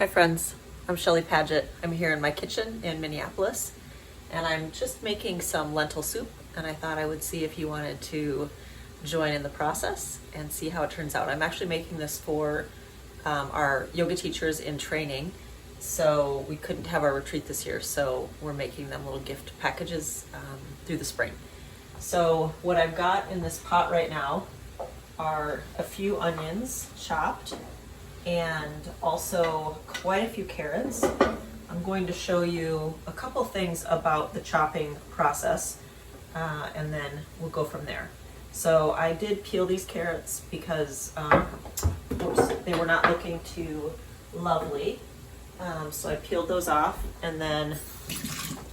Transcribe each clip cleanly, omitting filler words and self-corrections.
Hi friends, I'm Shelley Pagitt. I'm here in my kitchen in Minneapolis and I'm just making some lentil soup, and I thought I would see if you wanted to join in the process and see how it turns out. I'm actually making this for our yoga teachers in training, so we couldn't have our retreat this year, so we're making them little gift packages through the spring. So what I've got in this pot right now are a few onions chopped and also quite a few carrots. I'm going to show you a couple things about the chopping process and then we'll go from there. So I did peel these carrots because they were not looking too lovely. So I peeled those off and then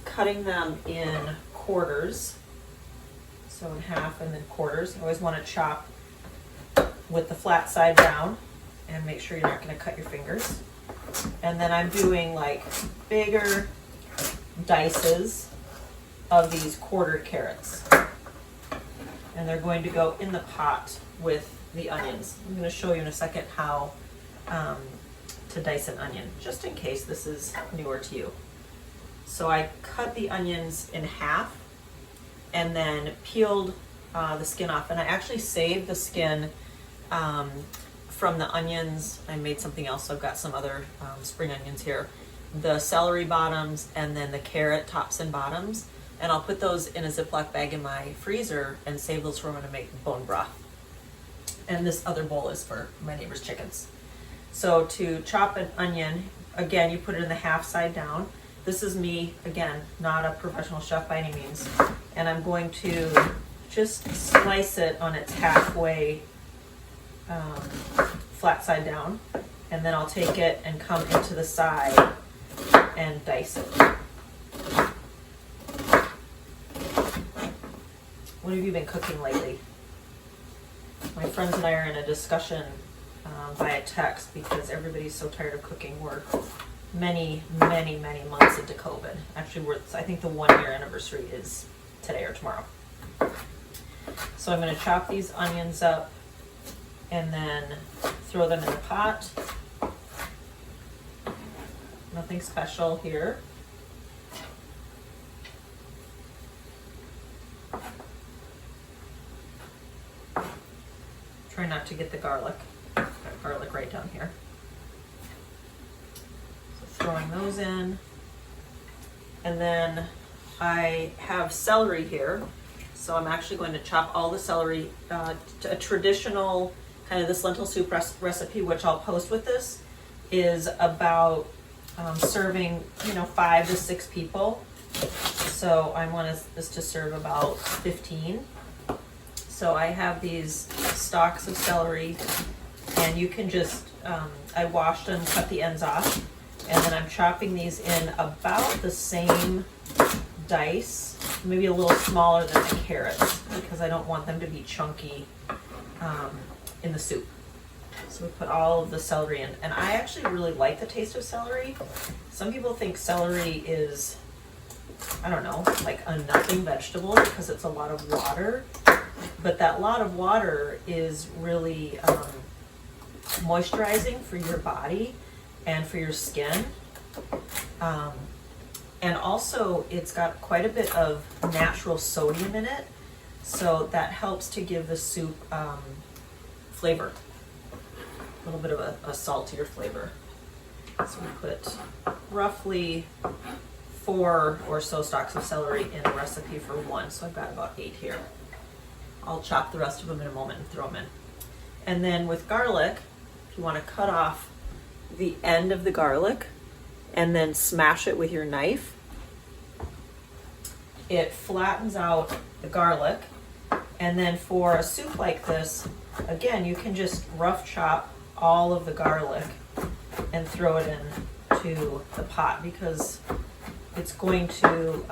cutting them in quarters. So in half and then quarters. You always want to chop with the flat side down and make sure you're not going to cut your fingers. And then I'm doing like bigger dices of these quartered carrots. And they're going to go in the pot with the onions. I'm going to show you in a second how to dice an onion, just in case this is newer to you. So I cut the onions in half and then peeled the skin off. And I actually saved the skin from the onions. I made something else, so I've got some other spring onions here. The celery bottoms and then the carrot tops and bottoms. And I'll put those in a Ziploc bag in my freezer and save those for when I'm going to make bone broth. And this other bowl is for my neighbor's chickens. So to chop an onion, again, you put it in the half side down. This is me, again, not a professional chef by any means. And I'm going to just slice it on its halfway flat side down, and then I'll take it and come into the side and dice it. What have you been cooking lately? My friends and I are in a discussion via text because everybody's so tired of cooking. We're many months into COVID. Actually, I think the 1 year anniversary is today or tomorrow. So I'm going to chop these onions up and then throw them in the pot. Nothing special here. Try not to get the garlic. Got garlic right down here. So throwing those in. And then I have celery here. So I'm actually going to chop all the celery. A traditional kind of this lentil soup recipe, which I'll post with this, is about serving 5 to 6 people. So I want this to serve about 15. So I have these stalks of celery, and you can just I washed and cut the ends off, and then I'm chopping these in about the same dice, maybe a little smaller than the carrots, because I don't want them to be chunky in the soup. So we put all of the celery in, and I actually really like the taste of celery. Some people think celery is, I don't know, like a nothing vegetable because it's a lot of water, but that lot of water is really moisturizing for your body and for your skin. And also it's got quite a bit of natural sodium in it, so that helps to give the soup flavor, a little bit of a saltier flavor. So we put roughly 4 or so stalks of celery in a recipe for 1, so I've got about 8 here. I'll chop the rest of them in a moment and throw them in. And then with garlic, if you want to cut off the end of the garlic and then smash it with your knife, it flattens out the garlic. And then for a soup like this, again, you can just rough chop all of the garlic and throw it into the pot, because it's going to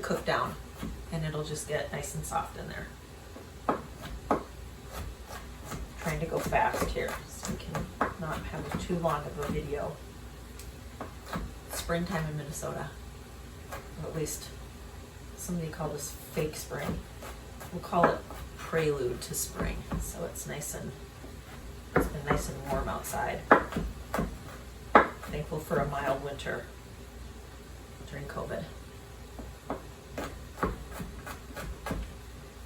cook down and it'll just get nice and soft in there. Trying to go fast here so we can not have too long of a video. Springtime in Minnesota, or at least somebody called this fake spring. We'll call it prelude to spring. So it's been nice and warm outside. thankful for a mild winter during COVID.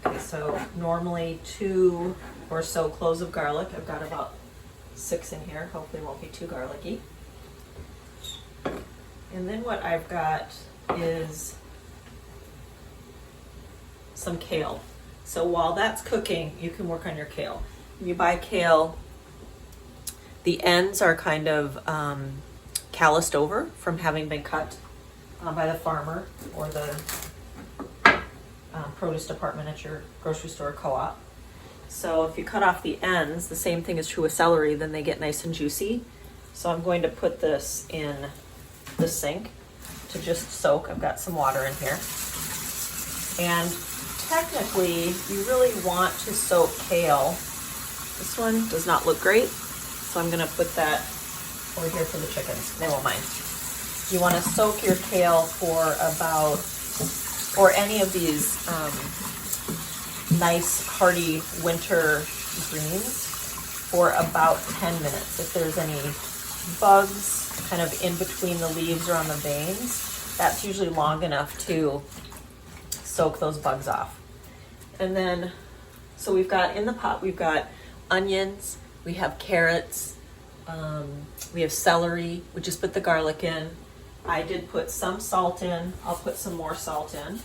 Okay, so normally 2 or so cloves of garlic. I've got about 6 in here. Hopefully it won't be too garlicky. And then what I've got is some kale. So while that's cooking, you can work on your kale. When you buy kale, the ends are kind of calloused over from having been cut by the farmer or the produce department at your grocery store or co-op. So if you cut off the ends, the same thing is true with celery, then they get nice and juicy. So I'm going to put this in the sink to just soak. I've got some water in here. And technically, you really want to soak kale. This one does not look great, so I'm going to put that over here for the chickens. They won't mind. You want to soak your kale for about, or any of these nice hearty winter greens, for about 10 minutes. If there's any bugs kind of in between the leaves or on the veins, that's usually long enough to soak those bugs off. And then, so we've got in the pot, we've got onions, we have carrots, we have celery. We just put the garlic in. I did put some salt in. I'll put some more salt in.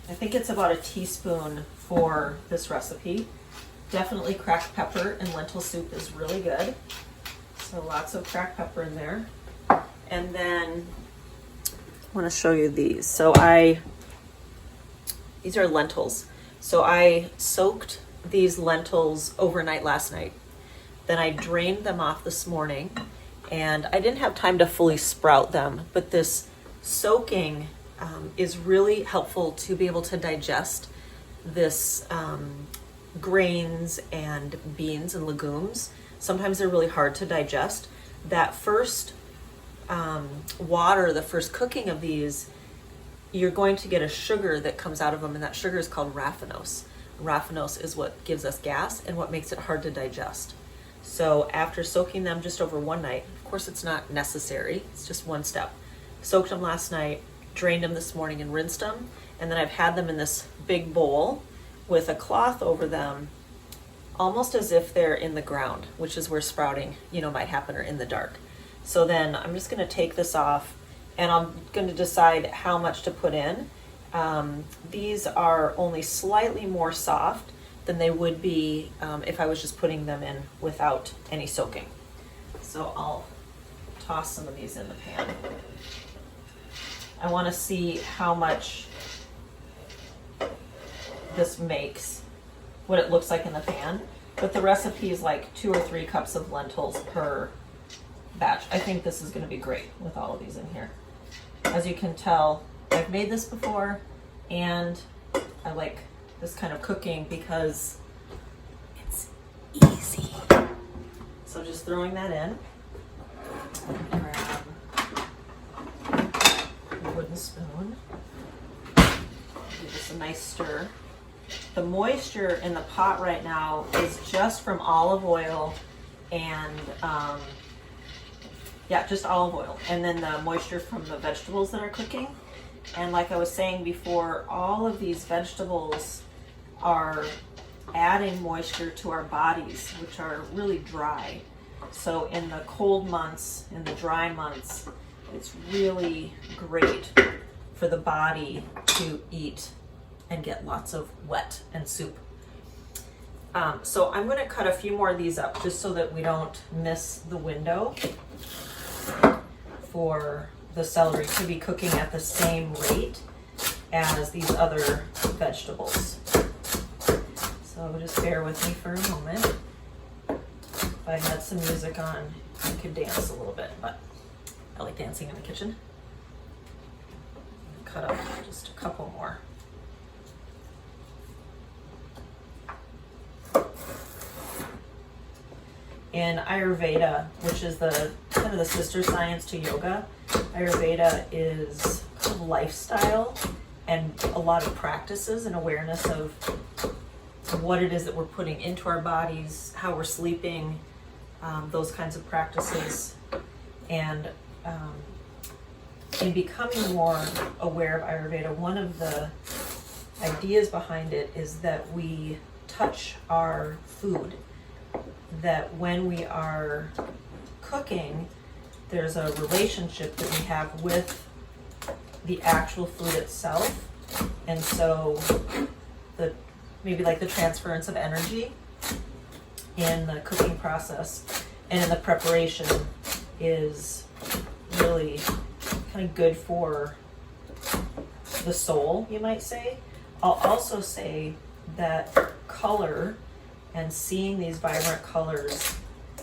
I think it's about a teaspoon for this recipe. Definitely cracked pepper in lentil soup is really good. So lots of cracked pepper in there. And then I want to show you these. So these are lentils. So I soaked these lentils overnight last night. Then I drained them off this morning, and I didn't have time to fully sprout them, but this soaking is really helpful to be able to digest this grains and beans and legumes. Sometimes they're really hard to digest. That first water, the first cooking of these, you're going to get a sugar that comes out of them, and that sugar is called raffinose. Raffinose is what gives us gas and what makes it hard to digest. So after soaking them just over one night, of course it's not necessary, it's just one step. Soaked them last night, drained them this morning and rinsed them, and then I've had them in this big bowl with a cloth over them, almost as if they're in the ground, which is where sprouting, might happen, or in the dark. So then I'm just going to take this off, and I'm going to decide how much to put in. These are only slightly more soft than they would be if I was just putting them in without any soaking. So I'll toss some of these in the pan. I want to see how much this makes, what it looks like in the pan. But the recipe is like 2 or 3 cups of lentils per batch. I think this is going to be great with all of these in here. As you can tell, I've made this before, and I like this kind of cooking because it's easy. So just throwing that in. Grab a wooden spoon. Give this a nice stir. The moisture in the pot right now is just from olive oil and just olive oil, and then the moisture from the vegetables that are cooking. And like I was saying before, all of these vegetables are adding moisture to our bodies, which are really dry. So in the cold months, in the dry months, it's really great for the body to eat and get lots of wet and soup. So I'm going to cut a few more of these up just so that we don't miss the window for the celery to be cooking at the same rate as these other vegetables. So just bear with me for a moment. If I had some music on, I could dance a little bit, but I like dancing in the kitchen. Cut up just a couple more. In Ayurveda, which is the kind of the sister science to yoga, Ayurveda is kind of lifestyle and a lot of practices and awareness of what it is that we're putting into our bodies, how we're sleeping, those kinds of practices. And in becoming more aware of Ayurveda, one of the ideas behind it is that we touch our food, that when we are cooking, there's a relationship that we have with the actual food itself. And so maybe like the transference of energy in the cooking process and in the preparation is really kind of good for the soul, you might say. I'll also say that color and seeing these vibrant colors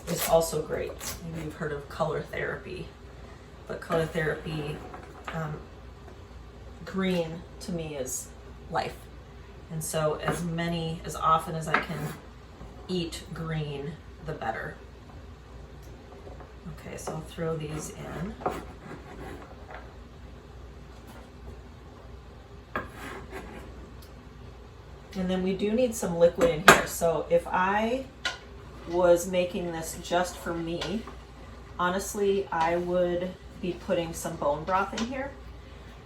is also great. Maybe you've heard of color therapy, but color therapy, green to me is life. And so as often as I can eat green, the better. Okay, so I'll throw these in. And then we do need some liquid in here. So if I was making this just for me, honestly, I would be putting some bone broth in here.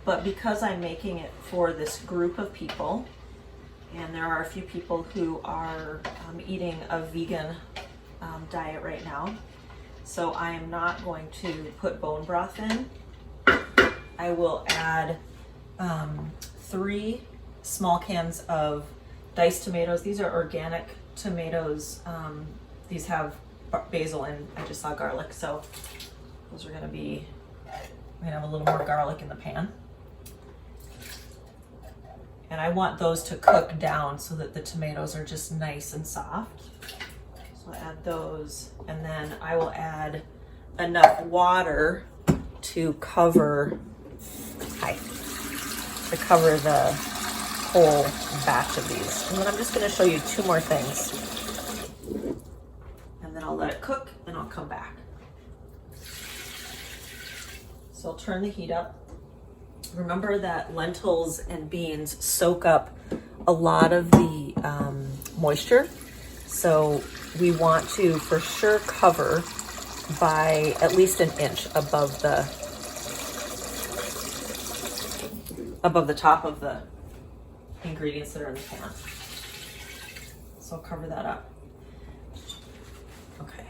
But because I'm making it for this group of people, and there are a few people who are eating a vegan diet right now, so I am not going to put bone broth in. I will add 3 small cans of diced tomatoes. These are organic tomatoes. These have basil and I just saw garlic, so those are gonna be, we're gonna have a little more garlic in the pan. And I want those to cook down so that the tomatoes are just nice and soft. So I'll add those, and then I will add enough water to cover, the whole batch of these. And then I'm just gonna show you 2 more things. And then I'll let it cook and I'll come back. So I'll turn the heat up. Remember that lentils and beans soak up a lot of the moisture. So we want to for sure cover by at least an inch above the top of the ingredients that are in the pan. So I'll cover that up. Okay.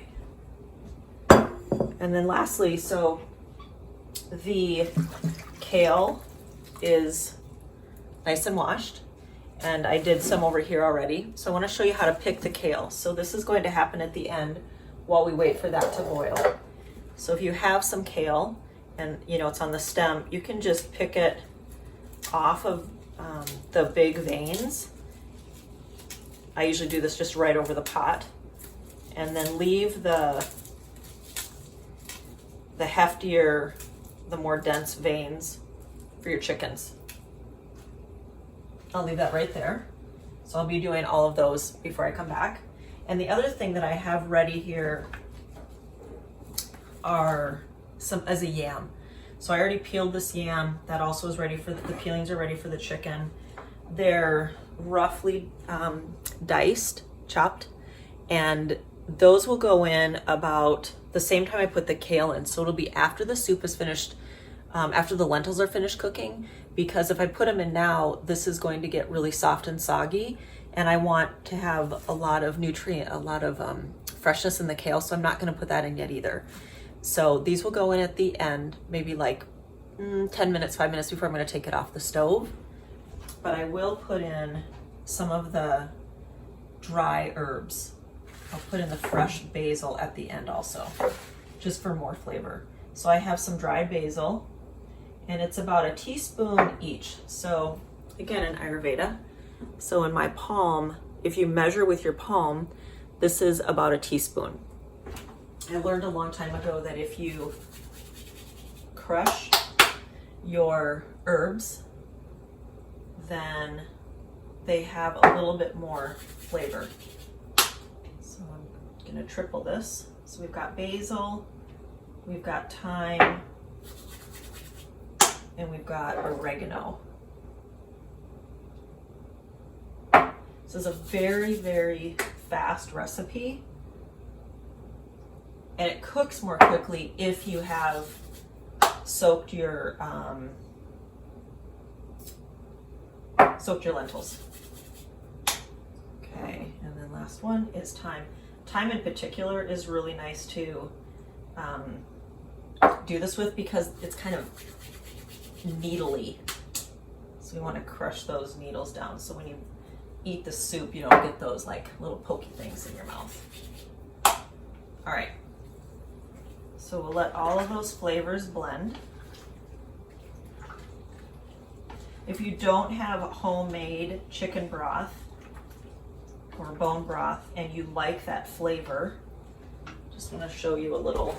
And then lastly, so the kale is nice and washed, and I did some over here already. So I want to show you how to pick the kale. So this is going to happen at the end while we wait for that to boil. So if you have some kale and it's on the stem, you can just pick it off of the big veins. I usually do this just right over the pot, and then leave the heftier, the more dense veins for your chickens. I'll leave that right there. So I'll be doing all of those before I come back. And the other thing that I have ready here are as a yam. So I already peeled this yam. That also is ready for the peelings are ready for the chicken. They're roughly diced, chopped, and those will go in about the same time I put the kale in. So it'll be after the soup is finished, after the lentils are finished cooking, because if I put them in now, this is going to get really soft and soggy, and I want to have a lot of freshness in the kale, so I'm not going to put that in yet either. So these will go in at the end, maybe like 10 minutes, 5 minutes before I'm going to take it off the stove. But I will put in some of the dry herbs. I'll put in the fresh basil at the end also, just for more flavor. So I have some dried basil, and it's about a teaspoon each. So again, in Ayurveda, so in my palm, if you measure with your palm, this is about a teaspoon. I learned a long time ago that if you crush your herbs, then they have a little bit more flavor. So I'm gonna triple this. So we've got basil, we've got thyme, and we've got oregano. This is a very, very fast recipe. And it cooks more quickly if you have soaked your lentils. Okay, and then last one is thyme. Thyme in particular is really nice to do this with because it's kind of needly. So we want to crush those needles down so when you eat the soup you don't get those like little pokey things in your mouth. All right, so we'll let all of those flavors blend. If you don't have homemade chicken broth or bone broth and you like that flavor, just want to show you a little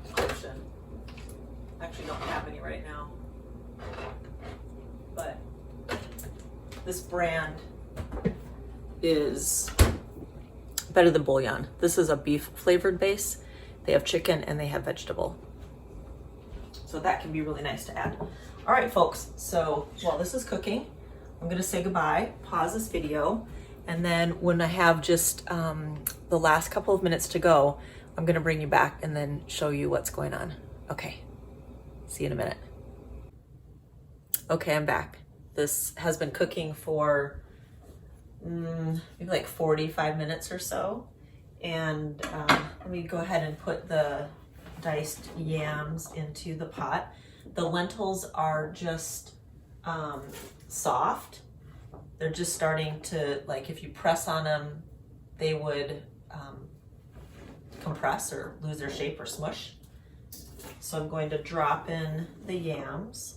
description. Actually don't have any right now, but this brand is better than bouillon. This is a beef flavored base. They have chicken and they have vegetable. So that can be really nice to add. All right, folks, so while this is cooking, I'm gonna say goodbye, pause this video, and then when I have just the last couple of minutes to go, I'm gonna bring you back and then show you what's going on. Okay, see you in a minute. Okay, I'm back. This has been cooking for maybe like 45 minutes or so. And let me go ahead and put the diced yams into the pot. The lentils are just soft. They're just starting to, like if you press on them, they would compress or lose their shape or smush. So I'm going to drop in the yams.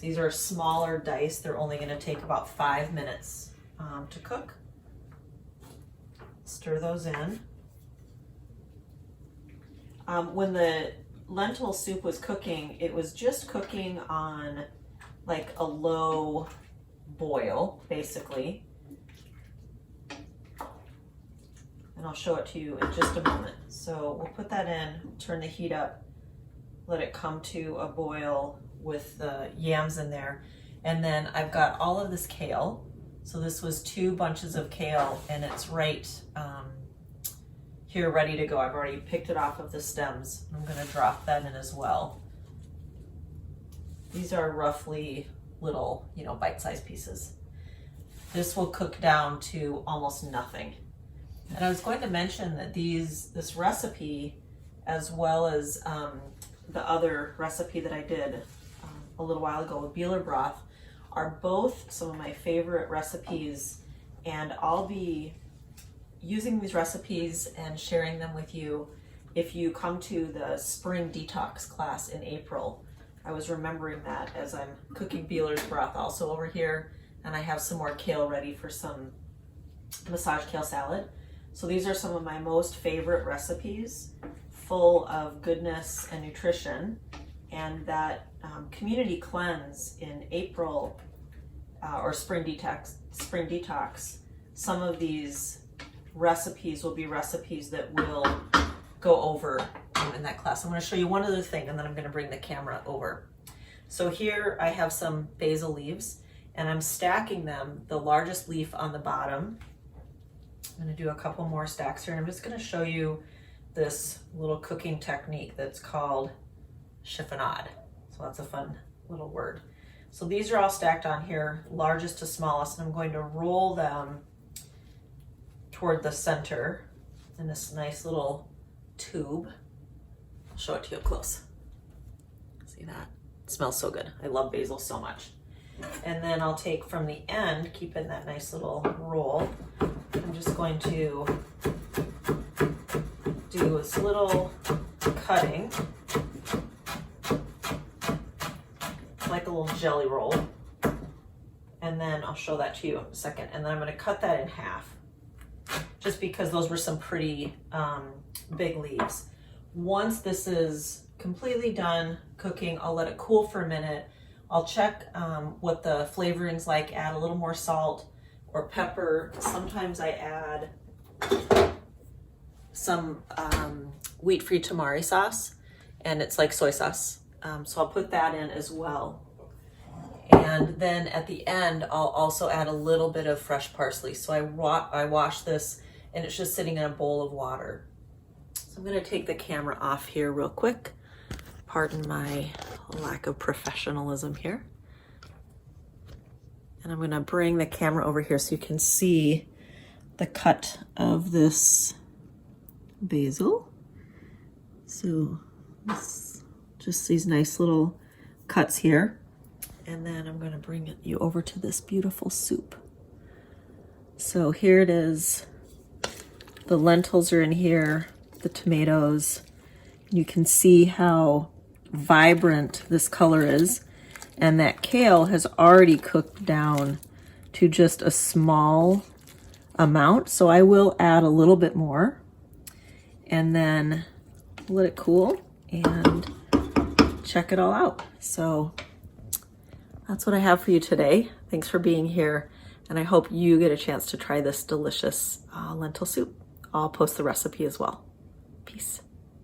These are smaller dice. They're only going to take about 5 minutes to cook. Stir those in. When the lentil soup was cooking, it was just cooking on like a low boil, basically. And I'll show it to you in just a moment. So we'll put that in, turn the heat up, let it come to a boil with the yams in there. And then I've got all of this kale. So this was 2 bunches of kale and it's right here ready to go. I've already picked it off of the stems. I'm gonna drop that in as well. This are roughly little, bite-sized pieces. This will cook down to almost nothing. And I was going to mention that this recipe, as well as the other recipe that I did a little while ago with Beeler broth, are both some of my favorite recipes, and I'll be using these recipes and sharing them with you if you come to the spring detox class in April. I was remembering that as I'm cooking Beeler's broth also over here, and I have some more kale ready for some massage kale salad. So these are some of my most favorite recipes, full of goodness and nutrition, and that community cleanse in April or spring detox, some of these recipes will be recipes that we'll go over in that class. I'm going to show you one other thing and then I'm going to bring the camera over. So here I have some basil leaves and I'm stacking them, the largest leaf on the bottom. I'm going to do a couple more stacks here and I'm just going to show you this little cooking technique that's called chiffonade. So that's a fun little word. So these are all stacked on here, largest to smallest, and I'm going to roll them toward the center in this nice little tube. I'll show it to you up close. See that? It smells so good. I love basil so much. And then I'll take from the end, keep in that nice little roll. I'm just going to do this little cutting, like a little jelly roll. And then I'll show that to you in a second. And then I'm going to cut that in half, just because those were some pretty big leaves. Once this is completely done cooking, I'll let it cool for a minute. I'll check what the flavoring's like, add a little more salt or pepper. Sometimes I add some wheat-free tamari sauce, and it's like soy sauce. So I'll put that in as well. And And then at the end, I'll also add a little bit of fresh parsley. So I wash this and it's just sitting in a bowl of water. So I'm gonna take the camera off here real quick. Pardon my lack of professionalism here. And I'm gonna bring the camera over here so you can see the cut of this basil. So just these nice little cuts here. And then I'm gonna bring you over to this beautiful soup. So here it is. The lentils are in here, the tomatoes. You can see how vibrant this color is. And that kale has already cooked down to just a small amount. So I will add a little bit more and then let it cool and check it all out. So that's what I have for you today. Thanks for being here. And I hope you get a chance to try this delicious lentil soup. I'll post the recipe as well. Peace.